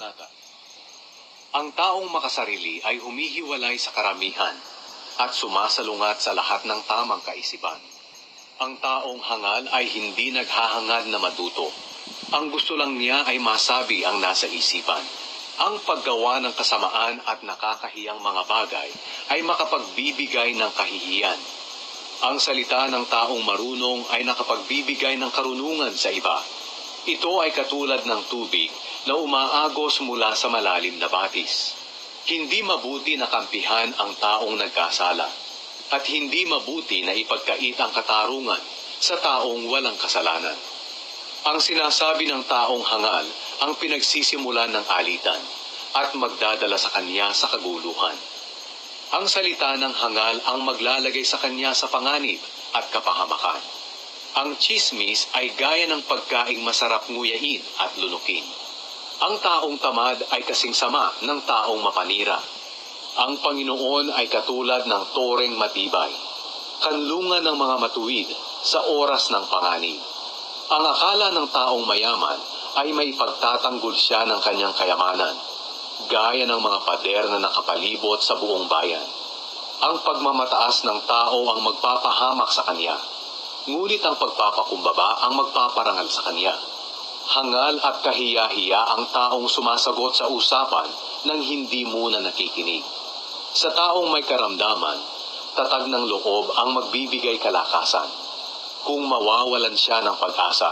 kabanata. Ang taong makasarili ay humihiwalay sa karamihan at sumasalungat sa lahat ng tamang kaisipan. Ang taong hangal ay hindi naghahangad na matuto. Ang gusto lang niya ay masabi ang nasa isipan. Ang paggawa ng kasamaan at nakakahiyang mga bagay ay makapagbibigay ng kahihiyan. Ang salita ng taong marunong ay nakapagbibigay ng karunungan sa iba. Ito ay katulad ng tubig na umaagos mula sa malalim na batis. Hindi mabuti na kampihan ang taong nagkasala, at hindi mabuti na ipagkait ang katarungan sa taong walang kasalanan. Ang sinasabi ng taong hangal ang pinagsisimulan ng alitan at magdadala sa kanya sa kaguluhan. Ang salita ng hangal ang maglalagay sa kanya sa panganib at kapahamakan. Ang tsismis ay gaya ng pagkaing masarap nguyain at lunukin. Ang taong tamad ay kasing sama ng taong mapanira. Ang Panginoon ay katulad ng toreng matibay, kanlungan ng mga matuwid sa oras ng panganib. Ang akala ng taong mayaman ay may pagtatanggol siya ng kanyang kayamanan, gaya ng mga pader na nakapalibot sa buong bayan. Ang pagmamataas ng tao ang magpapahamak sa kanya, ngunit ang pagpapakumbaba ang magpaparangal sa kanya. Hangal at kahiya-hiya ang taong sumasagot sa usapan nang hindi muna nakikinig. Sa taong may karamdaman, tatag ng loob ang magbibigay kalakasan. Kung mawawalan siya ng pag-asa,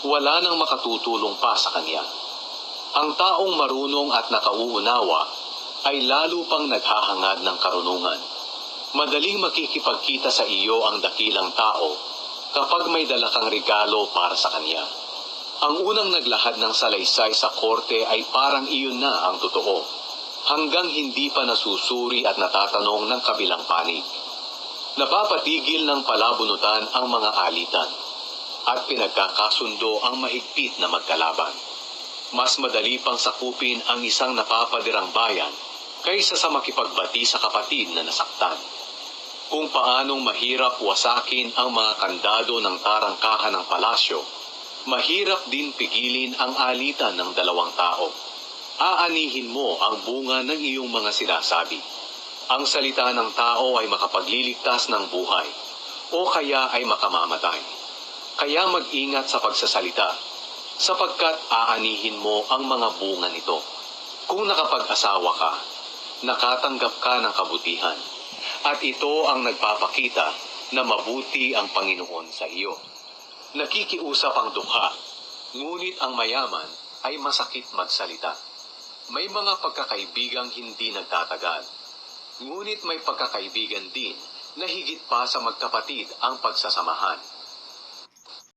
wala nang makatutulong pa sa kanya. Ang taong marunong at nakauunawa ay lalo pang naghahangad ng karunungan. Madaling makikipagkita sa iyo ang dakilang tao kapag may dala kang regalo para sa kanya. Ang unang naglahad ng salaysay sa korte ay parang iyon na ang totoo, hanggang hindi pa nasusuri at natatanong ng kabilang panig. Napapatigil ng palabunutan ang mga alitan, at pinagkakasundo ang mahigpit na magkalaban. Mas madali pang sakupin ang isang napapadirang bayan kaysa sa makipagbati sa kapatid na nasaktan. Kung paanong mahirap wasakin ang mga kandado ng tarangkahan ng palasyo, mahirap din pigilin ang alitan ng dalawang tao. Aanihin mo ang bunga ng iyong mga sinasabi. Ang salita ng tao ay makapagliligtas ng buhay, o kaya ay makamamatay. Kaya mag-ingat sa pagsasalita, sapagkat aanihin mo ang mga bunga nito. Kung nakapag-asawa ka, nakatanggap ka ng kabutihan, at ito ang nagpapakita na mabuti ang Panginoon sa iyo. Nakikiusap ang dukha, ngunit ang mayaman ay masakit magsalita. May mga pagkakaibigang hindi nagtatagal, ngunit may pagkakaibigan din na higit pa sa magkapatid ang pagsasamahan.